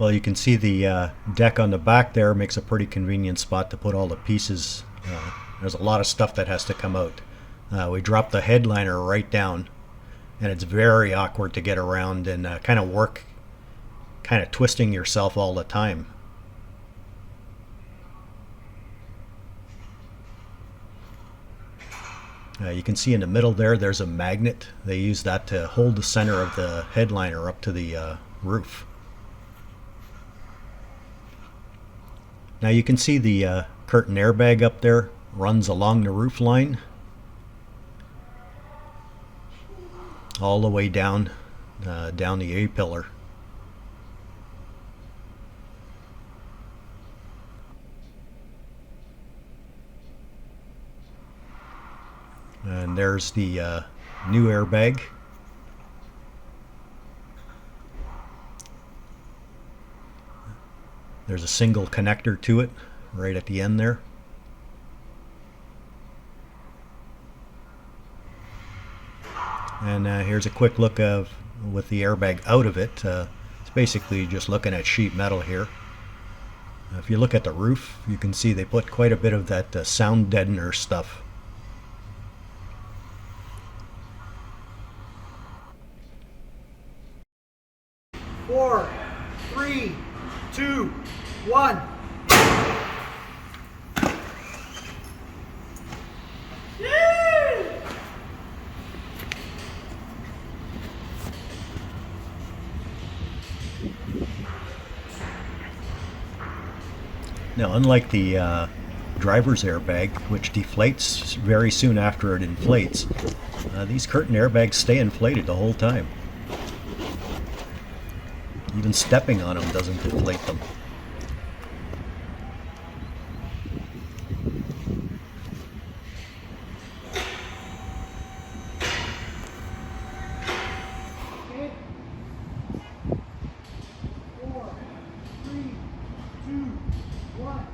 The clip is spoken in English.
Well, you can see the deck on the back there makes a pretty convenient spot to put all the pieces. There's a lot of stuff that has to come out. We dropped the headliner right down, and it's very awkward to get around and kind of twisting yourself all the time. You can see in the middle there's a magnet. They use that to hold the center of the headliner up to the roof. Now you can see the curtain airbag up there runs along the roof line all the way down the A-pillar. And there's the new airbag. There's a single connector to it right at the end there. And here's a quick look of with the airbag out of it. It's basically just looking at sheet metal here. If you look at the roof, you can see they put quite a bit of that sound deadener stuff. Four, three, two, one. Now, unlike the driver's airbag, which deflates very soon after it inflates, these curtain airbags stay inflated the whole time. Even stepping on them doesn't deflate them. Okay. 4, 3, 2, 1.